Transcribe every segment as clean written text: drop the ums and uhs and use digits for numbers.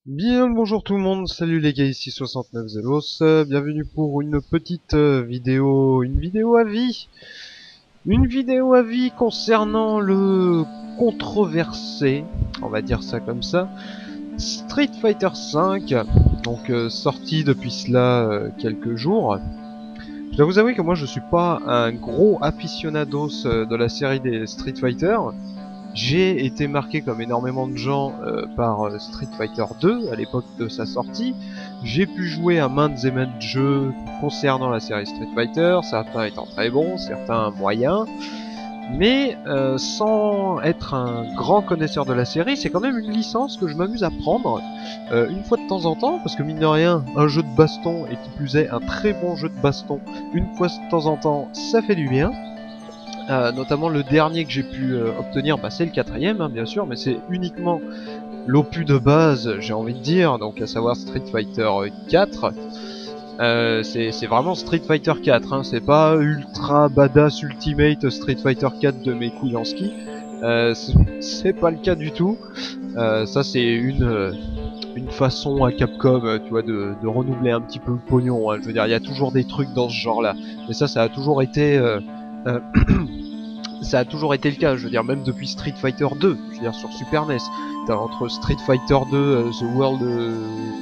Bien le bonjour tout le monde, salut les gars, ici 69 Zelos, bienvenue pour une petite une vidéo à vie. Une vidéo à vie concernant le controversé, on va dire ça comme ça, Street Fighter V, donc sorti depuis cela quelques jours. Je dois vous avouer que moi je suis pas un gros aficionados de la série des Street Fighter. J'ai été marqué comme énormément de gens par Street Fighter 2 à l'époque de sa sortie. J'ai pu jouer à maintes et maintes jeux concernant la série Street Fighter, certains étant très bons, certains moyens. Mais sans être un grand connaisseur de la série, c'est quand même une licence que je m'amuse à prendre une fois de temps en temps, parce que mine de rien, un jeu de baston, et qui plus est un très bon jeu de baston, une fois de temps en temps, ça fait du bien. Notamment le dernier que j'ai pu obtenir, c'est le quatrième bien sûr, mais c'est uniquement l'opus de base, j'ai envie de dire, donc à savoir Street Fighter 4. C'est vraiment Street Fighter 4, c'est pas Ultra Badass Ultimate Street Fighter 4 de mes couilles en ski. C'est pas le cas du tout. Ça c'est une façon à Capcom, tu vois, de renouveler un petit peu le pognon. Je veux dire, il y a toujours des trucs dans ce genre-là, mais ça a toujours été ça a toujours été le cas, je veux dire, même depuis Street Fighter 2, je veux dire, sur Super NES. T'as entre Street Fighter 2, The World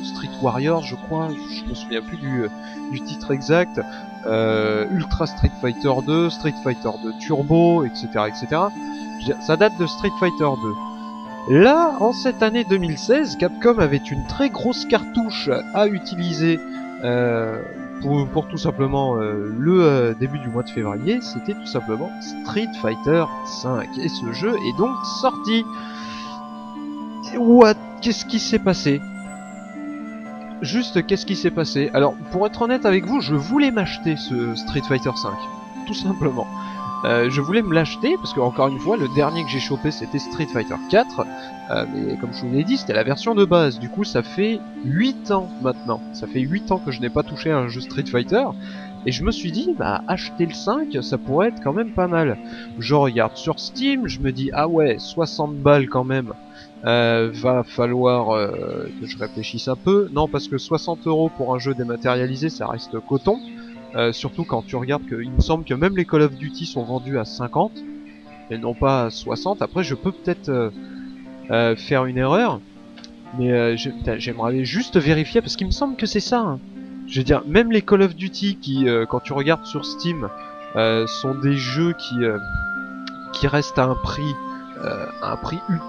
Street Warriors, je crois, je me souviens plus du titre exact, Ultra Street Fighter 2, Street Fighter 2 Turbo, etc., etc. Je veux dire, ça date de Street Fighter 2. Là, en cette année 2016, Capcom avait une très grosse cartouche à utiliser pour tout simplement le début du mois de février. C'était tout simplement Street Fighter V. Et ce jeu est donc sorti. What? Qu'est-ce qui s'est passé? Juste, qu'est-ce qui s'est passé? Alors, pour être honnête avec vous, je voulais m'acheter ce Street Fighter V. Tout simplement. Je voulais me l'acheter parce que, encore une fois, le dernier que j'ai chopé c'était Street Fighter 4, mais comme je vous l'ai dit, c'était la version de base. Du coup, ça fait 8 ans maintenant. Ça fait 8 ans que je n'ai pas touché à un jeu Street Fighter. Et je me suis dit, acheter le 5, ça pourrait être quand même pas mal. Je regarde sur Steam, je me dis, ah ouais, 60 balles quand même. Va falloir que je réfléchisse un peu. Non, parce que 60 € pour un jeu dématérialisé, ça reste coton. Surtout quand tu regardes qu'il me semble que même les Call of Duty sont vendus à 50 et non pas à 60. Après je peux peut-être faire une erreur, mais j'aimerais juste vérifier parce qu'il me semble que c'est ça. Je veux dire, même les Call of Duty qui, quand tu regardes sur Steam, sont des jeux qui restent à un prix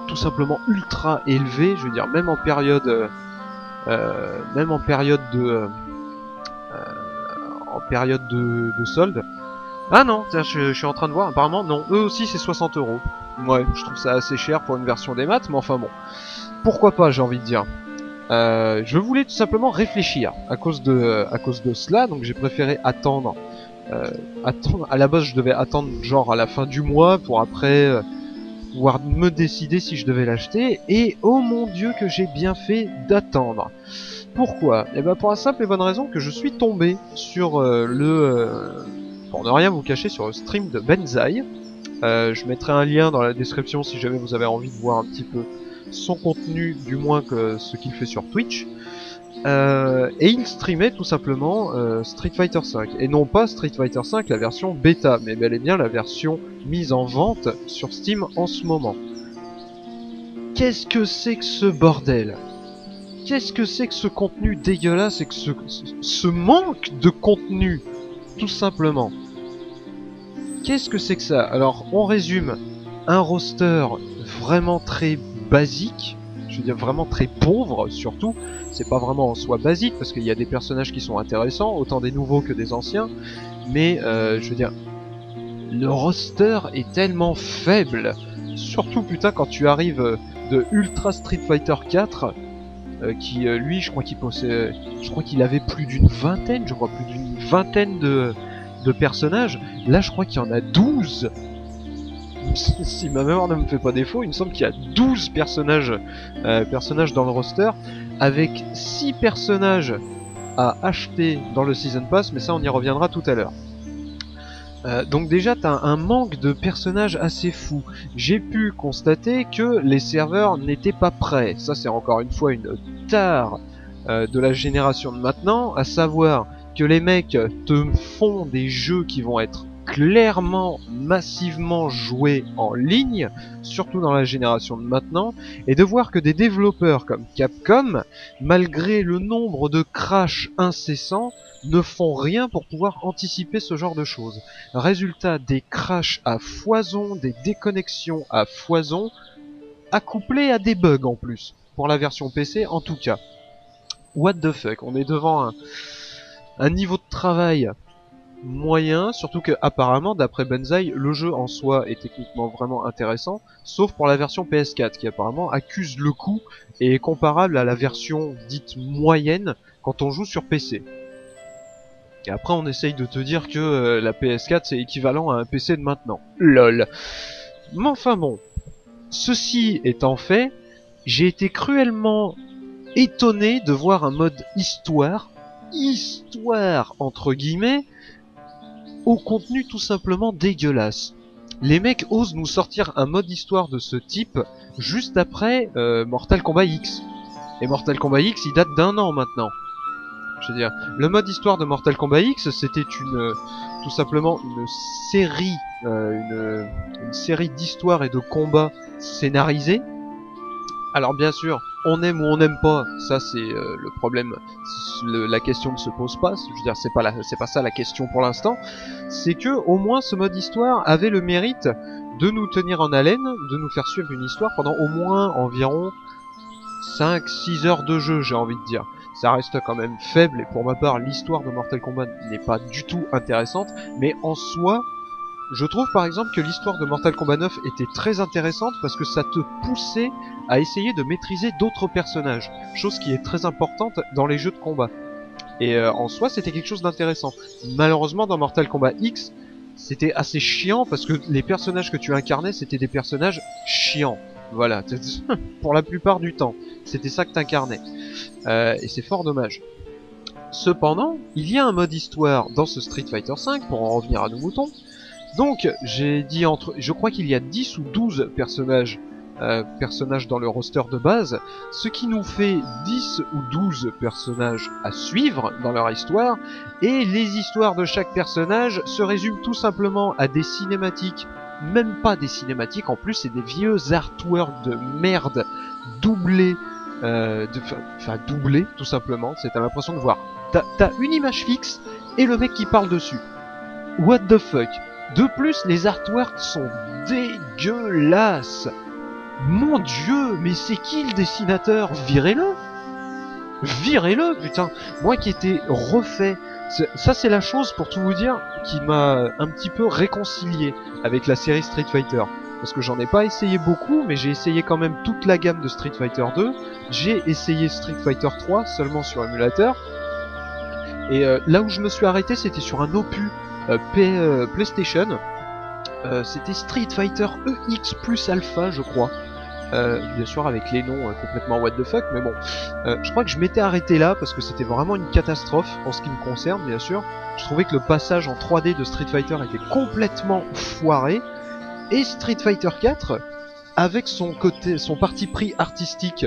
tout simplement ultra élevé. Je veux dire, même en période de solde. Ah non, tiens, je suis en train de voir, apparemment non, eux aussi c'est 60 €. Ouais, je trouve ça assez cher pour une version des maths, mais enfin bon. Pourquoi pas, j'ai envie de dire. Je voulais tout simplement réfléchir à cause de cela, donc j'ai préféré attendre. À la base, je devais attendre genre à la fin du mois pour après pouvoir me décider si je devais l'acheter. Et oh mon dieu que j'ai bien fait d'attendre. Pourquoi? Eh ben pour la simple et bonne raison que je suis tombé sur pour ne rien vous cacher, sur le stream de Benzaï. Je mettrai un lien dans la description si jamais vous avez envie de voir un petit peu son contenu, du moins que ce qu'il fait sur Twitch. Et il streamait tout simplement Street Fighter V. Et non pas Street Fighter V la version bêta, mais bel et bien la version mise en vente sur Steam en ce moment. Qu'est-ce que c'est que ce bordel? Qu'est-ce que c'est que ce contenu dégueulasse et que ce manque de contenu, tout simplement? Qu'est-ce que c'est que ça? Alors, on résume. Un roster vraiment très basique, je veux dire vraiment très pauvre surtout. C'est pas vraiment en soi basique parce qu'il y a des personnages qui sont intéressants, autant des nouveaux que des anciens. Mais je veux dire, le roster est tellement faible. Surtout putain quand tu arrives de Ultra Street Fighter 4. Qui lui je crois qu'il avait plus d'une vingtaine, de personnages. Là je crois qu'il y en a 12. Si ma mémoire ne me fait pas défaut, il me semble qu'il y a 12 personnages dans le roster, avec 6 personnages à acheter dans le Season Pass, mais ça on y reviendra tout à l'heure. Donc déjà t'as un manque de personnages assez fou. J'ai pu constater que les serveurs n'étaient pas prêts. Ça c'est encore une fois une tare de la génération de maintenant, à savoir que les mecs te font des jeux qui vont être clairement, massivement joués en ligne, surtout dans la génération de maintenant, et de voir que des développeurs comme Capcom, malgré le nombre de crashs incessants, ne font rien pour pouvoir anticiper ce genre de choses. Résultat, des crashs à foison, des déconnexions à foison, accouplés à des bugs en plus, pour la version PC en tout cas. What the fuck, on est devant un niveau de travail moyen, surtout que apparemment d'après Benzaï, le jeu en soi est techniquement vraiment intéressant, sauf pour la version PS4 qui apparemment accuse le coup et est comparable à la version dite moyenne quand on joue sur PC. Et après on essaye de te dire que la PS4 c'est équivalent à un PC de maintenant. LOL. Mais enfin bon, ceci étant fait, j'ai été cruellement étonné de voir un mode histoire entre guillemets, au contenu tout simplement dégueulasse. Les mecs osent nous sortir un mode histoire de ce type juste après Mortal Kombat X. Et Mortal Kombat X il date d'1 an maintenant. Je veux dire, le mode histoire de Mortal Kombat X, c'était tout simplement une série, une série d'histoires et de combats scénarisés. Alors bien sûr, on aime ou on n'aime pas, ça c'est le problème, la question ne se pose pas. Je veux dire, c'est pas ça la question pour l'instant. C'est que au moins ce mode histoire avait le mérite de nous tenir en haleine, de nous faire suivre une histoire pendant au moins environ 5-6 heures de jeu, j'ai envie de dire. Ça reste quand même faible, et pour ma part, l'histoire de Mortal Kombat n'est pas du tout intéressante, mais en soi, je trouve par exemple que l'histoire de Mortal Kombat 9 était très intéressante parce que ça te poussait à essayer de maîtriser d'autres personnages, chose qui est très importante dans les jeux de combat. Et en soi, c'était quelque chose d'intéressant. Malheureusement, dans Mortal Kombat X, c'était assez chiant parce que les personnages que tu incarnais, c'était des personnages chiants. Voilà, pour la plupart du temps, c'était ça que t'incarnais. Et c'est fort dommage. Cependant, il y a un mode histoire dans ce Street Fighter V, pour en revenir à nos moutons. Donc, j'ai dit je crois qu'il y a 10 ou 12 personnages dans le roster de base, ce qui nous fait 10 ou 12 personnages à suivre dans leur histoire, et les histoires de chaque personnage se résument tout simplement à des cinématiques, même pas des cinématiques, en plus c'est des vieux artworks de merde doublés, doublés tout simplement, c'est à l'impression de voir, t'as une image fixe et le mec qui parle dessus. What the fuck. De plus, les artworks sont dégueulasses. Mon dieu, mais c'est qui le dessinateur? Virez-le! Virez-le, putain! Moi qui étais refait, ça c'est la chose, pour tout vous dire, qui m'a un petit peu réconcilié avec la série Street Fighter. Parce que j'en ai pas essayé beaucoup, mais j'ai essayé quand même toute la gamme de Street Fighter 2. J'ai essayé Street Fighter 3 seulement sur émulateur. Et là où je me suis arrêté, c'était sur un opus PlayStation. C'était Street Fighter EX plus Alpha, je crois. Bien sûr avec les noms complètement what the fuck, mais bon, je crois que je m'étais arrêté là parce que c'était vraiment une catastrophe en ce qui me concerne, bien sûr. Je trouvais que le passage en 3D de Street Fighter était complètement foiré, et Street Fighter 4, avec son parti pris artistique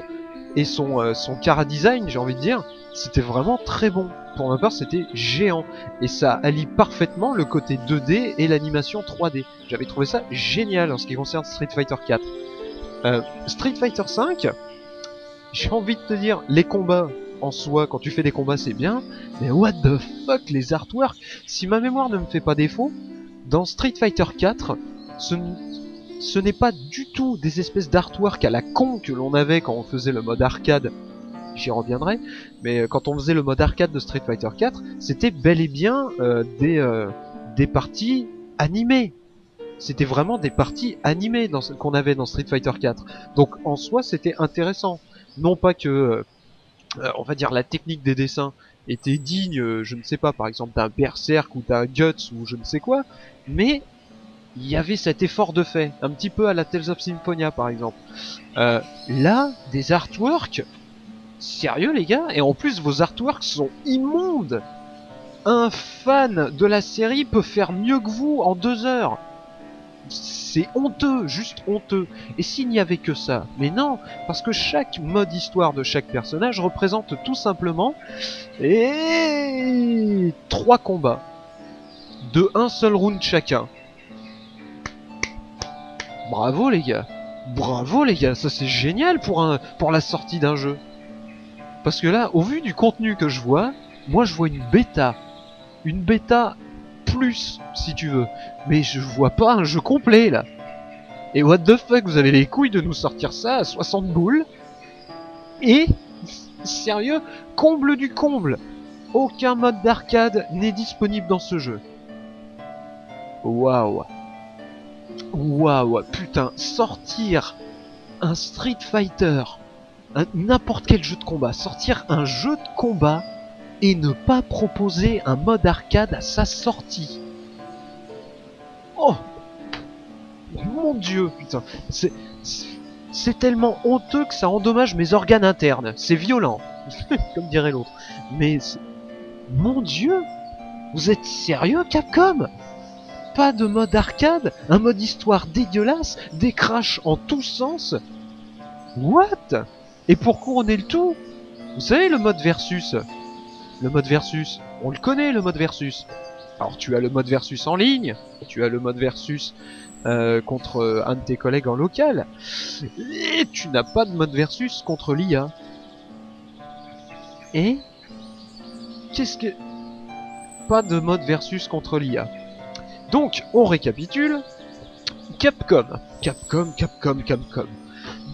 et son chara design, j'ai envie de dire, c'était vraiment très bon. Pour ma part, c'était géant, et ça allie parfaitement le côté 2D et l'animation 3D. J'avais trouvé ça génial en ce qui concerne Street Fighter 4. Street Fighter 5, j'ai envie de te dire, les combats en soi, quand tu fais des combats c'est bien, mais what the fuck, les artworks, si ma mémoire ne me fait pas défaut, dans Street Fighter 4, ce n'est pas du tout des espèces d'artworks à la con que l'on avait quand on faisait le mode arcade, j'y reviendrai, mais quand on faisait le mode arcade de Street Fighter 4, c'était bel et bien des parties animées. C'était vraiment des parties animées qu'on avait dans Street Fighter 4. Donc en soi c'était intéressant. Non pas que, on va dire, la technique des dessins était digne, je ne sais pas, par exemple d'un Berserk ou d'un Guts ou je ne sais quoi, mais il y avait cet effort de fait, un petit peu à la Tales of Symphonia par exemple. Là, des artworks, sérieux les gars, et en plus vos artworks sont immondes. un fan de la série peut faire mieux que vous en 2 heures. C'est honteux, juste honteux. Et s'il n'y avait que ça? Mais non, parce que chaque mode histoire de chaque personnage représente tout simplement 3 combats de un seul round chacun. Bravo les gars. Bravo les gars, ça c'est génial pour la sortie d'un jeu. Parce que là, au vu du contenu que je vois, moi je vois une bêta. Une bêta plus, si tu veux. Mais je vois pas un jeu complet là. Et what the fuck, vous avez les couilles de nous sortir ça à 60 boules. Et, sérieux, comble du comble, aucun mode d'arcade n'est disponible dans ce jeu. Waouh. Waouh, putain, sortir un Street Fighter, n'importe quel jeu de combat, sortir un jeu de combat et ne pas proposer un mode arcade à sa sortie. Oh mon dieu, putain, c'est tellement honteux que ça endommage mes organes internes. C'est violent, comme dirait l'autre. Mais mon dieu, vous êtes sérieux, Capcom? Pas de mode arcade, un mode histoire dégueulasse, des crashs en tous sens. What? Et pour couronner le tout, vous savez le mode versus? Le mode versus, on le connaît le mode versus. Alors tu as le mode versus en ligne, tu as le mode versus contre un de tes collègues en local, et tu n'as pas de mode versus contre l'IA. Et qu'est-ce que... Pas de mode versus contre l'IA. Donc, on récapitule. Capcom.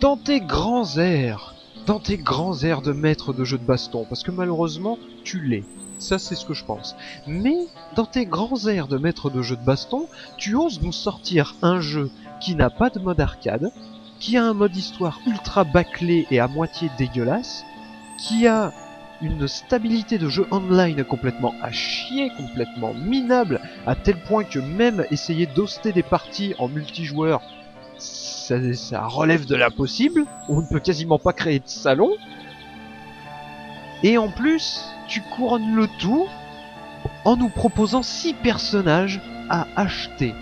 Dans tes grands airs de maître de jeu de baston, parce que malheureusement, tu l'es. Ça, c'est ce que je pense. Mais, dans tes grands airs de maître de jeu de baston, tu oses nous sortir un jeu qui n'a pas de mode arcade, qui a un mode histoire ultra bâclé et à moitié dégueulasse, qui a une stabilité de jeu online complètement à chier, complètement minable, à tel point que même essayer d'hoster des parties en multijoueur, ça relève de l'impossible, on ne peut quasiment pas créer de salon. Et en plus, tu couronnes le tout en nous proposant 6 personnages à acheter.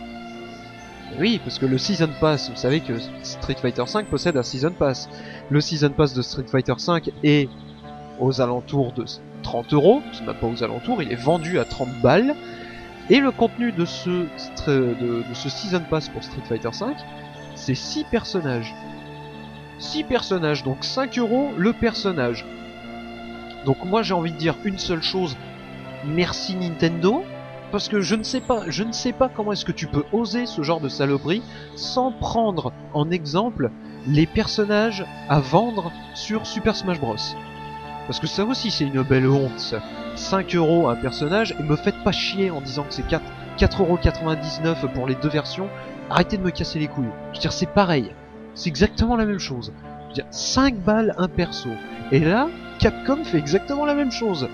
Oui, parce que le Season Pass, vous savez que Street Fighter V possède un Season Pass. Le Season Pass de Street Fighter V est aux alentours de 30 €, c'est même pas aux alentours, il est vendu à 30 balles. Et le contenu de ce Season Pass pour Street Fighter V, c'est 6 personnages. 6 personnages, donc 5 € le personnage. Donc moi j'ai envie de dire une seule chose, merci Nintendo, parce que je ne sais pas comment est-ce que tu peux oser ce genre de saloperie sans prendre en exemple les personnages à vendre sur Super Smash Bros. Parce que ça aussi c'est une belle honte ça. 5 € un personnage, et me faites pas chier en disant que c'est 4,99 € pour les deux versions. Arrêtez de me casser les couilles. Je veux dire, c'est pareil. C'est exactement la même chose. Je veux dire, 5 balles un perso. Et là, Capcom fait exactement la même chose.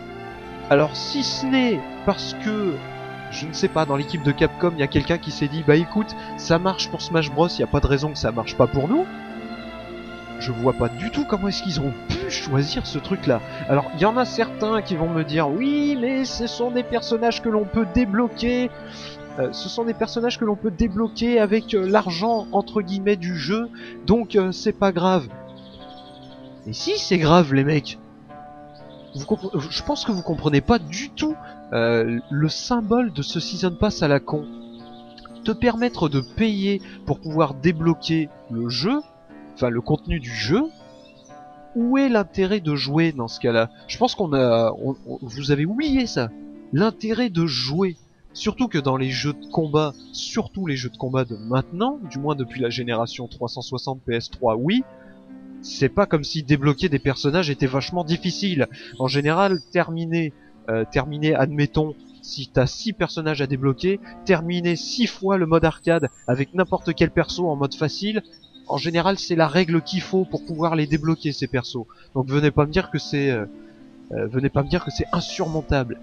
Alors si ce n'est parce que, je ne sais pas, dans l'équipe de Capcom, il y a quelqu'un qui s'est dit, bah écoute, ça marche pour Smash Bros, il n'y a pas de raison que ça marche pas pour nous. Je vois pas du tout comment est-ce qu'ils ont pu choisir ce truc-là. Alors, il y en a certains qui vont me dire, oui, mais ce sont des personnages que l'on peut débloquer. Ce sont des personnages que l'on peut débloquer avec l'argent, entre guillemets, du jeu. Donc, c'est pas grave. Et si, c'est grave, les mecs. Je pense que vous comprenez pas du tout le symbole de ce Season Pass à la con. Te permettre de payer pour pouvoir débloquer le jeu, enfin le contenu du jeu, où est l'intérêt de jouer dans ce cas-là? Je pense vous avez oublié ça. L'intérêt de jouer. Surtout que dans les jeux de combat, surtout les jeux de combat de maintenant, du moins depuis la génération 360 PS3, oui, c'est pas comme si débloquer des personnages était vachement difficile. En général, terminer, admettons, si t'as 6 personnages à débloquer, terminer 6 fois le mode arcade avec n'importe quel perso en mode facile, en général c'est la règle qu'il faut pour pouvoir les débloquer ces persos. Donc venez pas me dire que c'est insurmontable.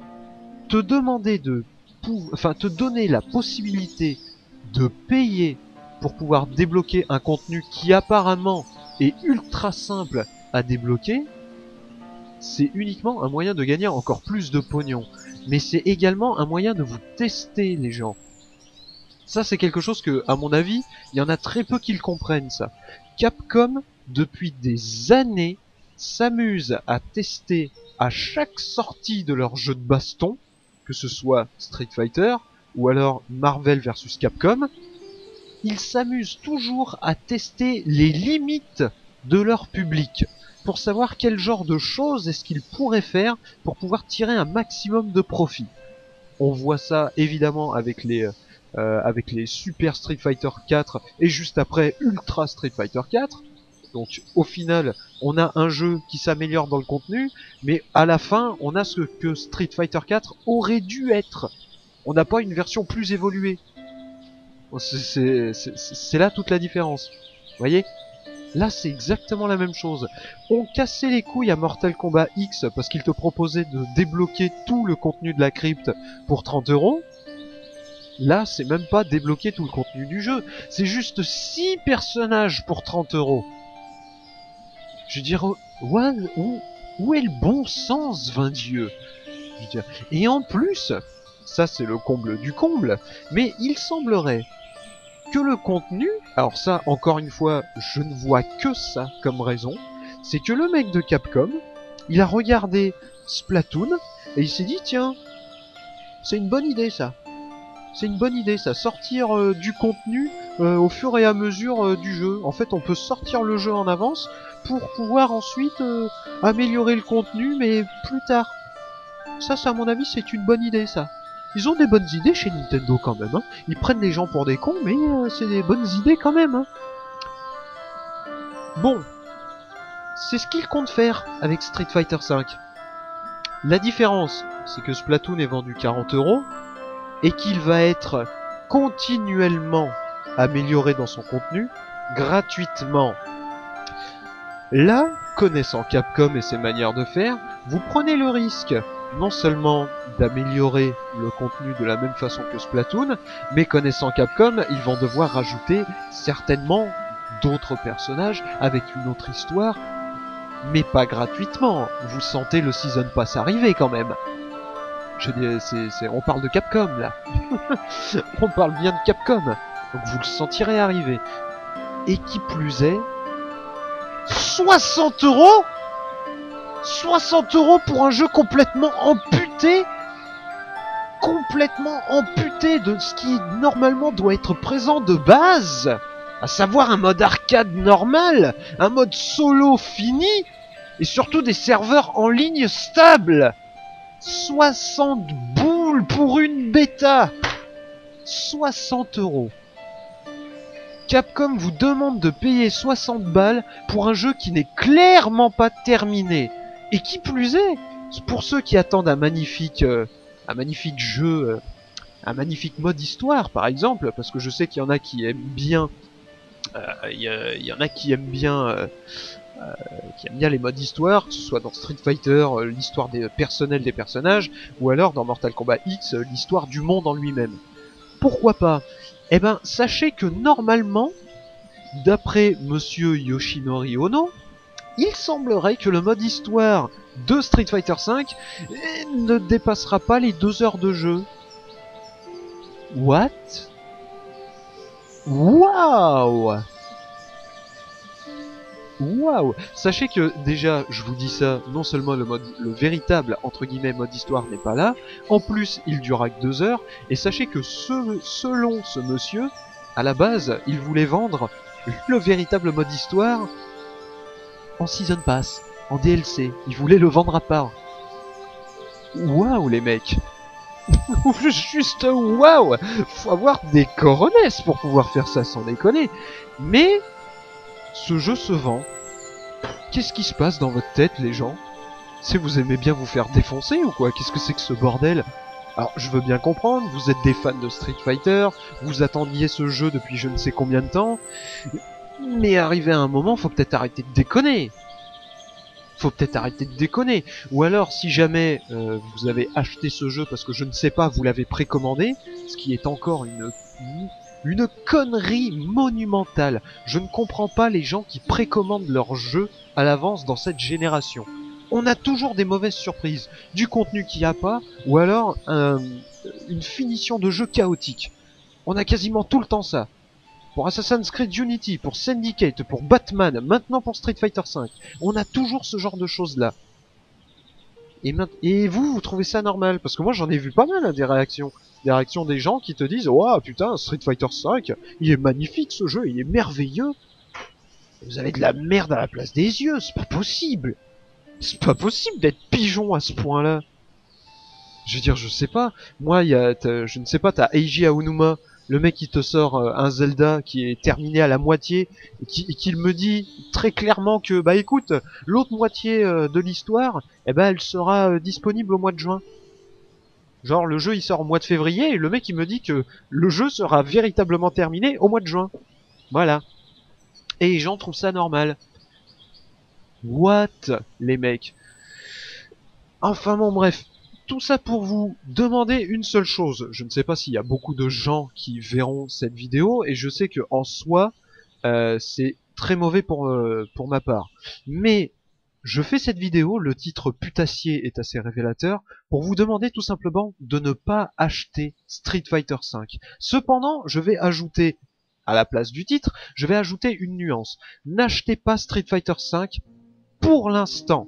Te demander te donner la possibilité de payer pour pouvoir débloquer un contenu qui apparemment est ultra simple à débloquer, c'est uniquement un moyen de gagner encore plus de pognon. Mais c'est également un moyen de vous tester, les gens. Ça, c'est quelque chose que, à mon avis, il y en a très peu qui le comprennent, ça. Capcom, depuis des années, s'amuse à tester à chaque sortie de leur jeu de baston, que ce soit Street Fighter ou alors Marvel vs Capcom, ils s'amusent toujours à tester les limites de leur public pour savoir quel genre de choses est-ce qu'ils pourraient faire pour pouvoir tirer un maximum de profit. On voit ça évidemment avec les Super Street Fighter 4 et juste après Ultra Street Fighter 4. Donc au final, on a un jeu qui s'améliore dans le contenu, mais à la fin, on a ce que Street Fighter 4 aurait dû être. On n'a pas une version plus évoluée. C'est là toute la différence. Vous voyez? Là, c'est exactement la même chose. On cassait les couilles à Mortal Kombat X parce qu'il te proposait de débloquer tout le contenu de la crypte pour 30 €. Là, c'est même pas débloquer tout le contenu du jeu. C'est juste 6 personnages pour 30 €. Je veux dire, où est le bon sens, vain Dieu? Je veux dire. Et en plus, ça c'est le comble du comble, mais il semblerait que le contenu, alors ça, encore une fois, je ne vois que ça comme raison, c'est que le mec de Capcom, il a regardé Splatoon, et il s'est dit, tiens, c'est une bonne idée ça. C'est une bonne idée ça, sortir du contenu au fur et à mesure du jeu. En fait, on peut sortir le jeu en avance pour pouvoir ensuite améliorer le contenu, mais plus tard. Ça, à mon avis, c'est une bonne idée ça. Ils ont des bonnes idées chez Nintendo quand même, hein. Ils prennent les gens pour des cons, mais c'est des bonnes idées quand même, hein. Bon, c'est ce qu'ils comptent faire avec Street Fighter V. La différence, c'est que Splatoon est vendu 40 € et qu'il va être continuellement amélioré dans son contenu, gratuitement. Là, connaissant Capcom et ses manières de faire, vous prenez le risque non seulement d'améliorer le contenu de la même façon que Splatoon, mais connaissant Capcom, ils vont devoir rajouter certainement d'autres personnages avec une autre histoire, mais pas gratuitement. Vous sentez le Season Pass arriver quand même. On parle de Capcom là. On parle bien de Capcom. Donc vous le sentirez arriver. Et qui plus est, 60 €? 60 € pour un jeu complètement amputé de ce qui normalement doit être présent de base, à savoir un mode arcade normal, un mode solo fini, et surtout des serveurs en ligne stables. 60 boules pour une bêta. 60 €. Capcom vous demande de payer 60 balles pour un jeu qui n'est clairement pas terminé. Et qui plus est, pour ceux qui attendent un magnifique jeu, un magnifique mode histoire par exemple, parce que je sais qu'il y en a qui aiment bien, y en a qui aiment bien les modes histoire, que ce soit dans Street Fighter, l'histoire personnelle des personnages, ou alors dans Mortal Kombat X, l'histoire du monde en lui-même. Pourquoi pas? Eh ben, sachez que normalement, d'après Monsieur Yoshinori Ono, il semblerait que le mode histoire de Street Fighter V ne dépassera pas les 2 heures de jeu. What? Waouh! Waouh! Sachez que déjà, je vous dis ça, non seulement le véritable entre guillemets mode histoire n'est pas là, en plus il durera que 2 heures, et sachez que selon ce monsieur, à la base, il voulait vendre le véritable mode histoire en Season Pass, en DLC. Il voulait le vendre à part. Waouh les mecs! Juste waouh! Faut avoir des coronesses pour pouvoir faire ça sans déconner. Mais ce jeu se vend. Qu'est-ce qui se passe dans votre tête, les gens? C'est vous aimez bien vous faire défoncer ou quoi? Qu'est-ce que c'est que ce bordel? Alors, je veux bien comprendre, vous êtes des fans de Street Fighter, vous attendiez ce jeu depuis je ne sais combien de temps, mais arrivé à un moment, faut peut-être arrêter de déconner. Faut peut-être arrêter de déconner. Ou alors, si jamais vous avez acheté ce jeu parce que je ne sais pas, vous l'avez précommandé, ce qui est encore une connerie monumentale. Je ne comprends pas les gens qui précommandent leur jeu à l'avance dans cette génération. On a toujours des mauvaises surprises, du contenu qu'il n'y a pas, ou alors une finition de jeu chaotique. On a quasiment tout le temps ça. Pour Assassin's Creed Unity, pour Syndicate, pour Batman, maintenant pour Street Fighter V. On a toujours ce genre de choses-là. Et vous trouvez ça normal? Parce que moi j'en ai vu pas mal hein, des réactions. Des réactions des gens qui te disent « Ouah, putain, Street Fighter V, il est magnifique ce jeu, il est merveilleux. Vous avez de la merde à la place des yeux, c'est pas possible. C'est pas possible d'être pigeon à ce point-là. » Je veux dire, je sais pas. Moi, je ne sais pas, t'as Eiji Aonuma, le mec qui te sort un Zelda qui est terminé à la moitié et qui me dit très clairement que bah écoute, l'autre moitié de l'histoire, eh ben elle sera disponible au mois de juin. Genre le jeu il sort au mois de février et le mec il me dit que le jeu sera véritablement terminé au mois de juin. Voilà. Et les gens trouvent ça normal. What, les mecs? Enfin bon bref. Tout ça pour vous demander une seule chose. Je ne sais pas s'il y a beaucoup de gens qui verront cette vidéo et je sais que en soi c'est très mauvais pour ma part. Mais je fais cette vidéo, le titre putassier est assez révélateur, pour vous demander tout simplement de ne pas acheter Street Fighter V. Cependant, je vais ajouter, à la place du titre, je vais ajouter une nuance. N'achetez pas Street Fighter V pour l'instant.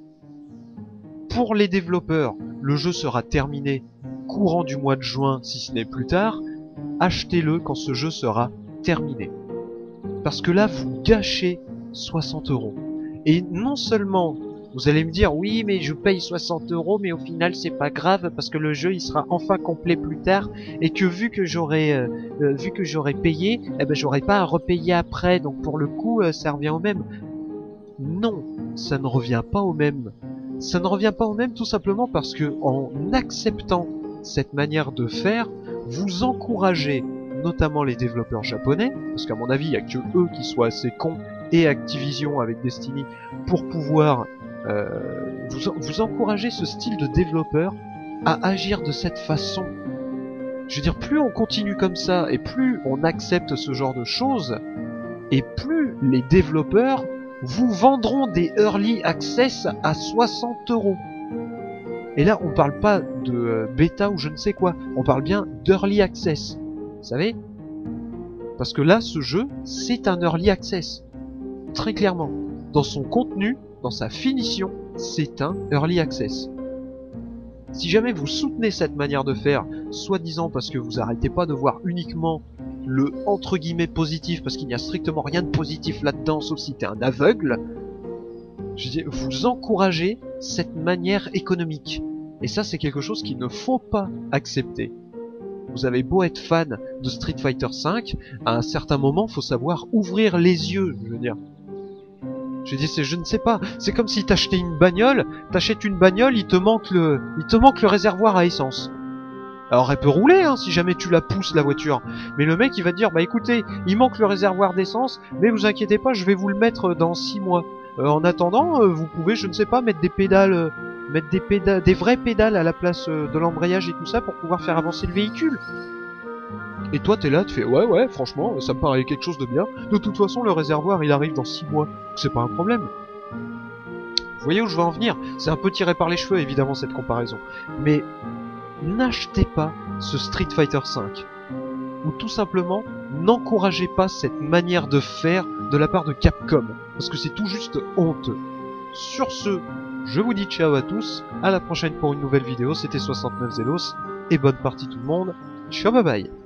Pour les développeurs, le jeu sera terminé courant du mois de juin, si ce n'est plus tard. Achetez-le quand ce jeu sera terminé. Parce que là, vous gâchez 60 €. Et non seulement, vous allez me dire, oui, mais je paye 60 €, mais au final, c'est pas grave, parce que le jeu, il sera enfin complet plus tard, et que vu que j'aurais payé, eh ben, j'aurais pas à repayer après, donc pour le coup, ça revient au même. Non, ça ne revient pas au même. Ça ne revient pas au même tout simplement parce que en acceptant cette manière de faire, vous encouragez notamment les développeurs japonais, parce qu'à mon avis, il n'y a que eux qui soient assez cons, et Activision avec Destiny, pour pouvoir vous encourager ce style de développeur à agir de cette façon. Je veux dire, plus on continue comme ça, et plus on accepte ce genre de choses, et plus les développeurs vous vendront des early access à 60 €. Et là, on parle pas de bêta ou je ne sais quoi, on parle bien d'early access. Vous savez? Parce que là, ce jeu, c'est un early access. Très clairement. Dans son contenu, dans sa finition, c'est un early access. Si jamais vous soutenez cette manière de faire, soi-disant parce que vous arrêtez pas de voir uniquement le entre guillemets positif, parce qu'il n'y a strictement rien de positif là-dedans, sauf si t'es un aveugle, je dis, vous encouragez cette manière économique. Et ça, c'est quelque chose qu'il ne faut pas accepter. Vous avez beau être fan de Street Fighter V, à un certain moment, faut savoir ouvrir les yeux, je veux dire. Je ne sais pas, c'est comme si t'achetais une bagnole, t'achètes une bagnole, il te manque le réservoir à essence. Alors elle peut rouler hein, si jamais tu la pousses la voiture. Mais le mec il va te dire bah écoutez, il manque le réservoir d'essence, mais vous inquiétez pas, je vais vous le mettre dans 6 mois. En attendant, vous pouvez, je ne sais pas, mettre des pédales, des vraies pédales à la place de l'embrayage et tout ça pour pouvoir faire avancer le véhicule. Et toi t'es là, tu fais ouais franchement ça me paraît quelque chose de bien. De toute façon le réservoir il arrive dans 6 mois, c'est pas un problème. Vous voyez où je veux en venir? C'est un peu tiré par les cheveux évidemment cette comparaison. Mais n'achetez pas ce Street Fighter V. Ou tout simplement, n'encouragez pas cette manière de faire de la part de Capcom. Parce que c'est tout juste honteux. Sur ce, je vous dis ciao à tous, à la prochaine pour une nouvelle vidéo, c'était 69 Zelos, et bonne partie tout le monde, ciao bye bye.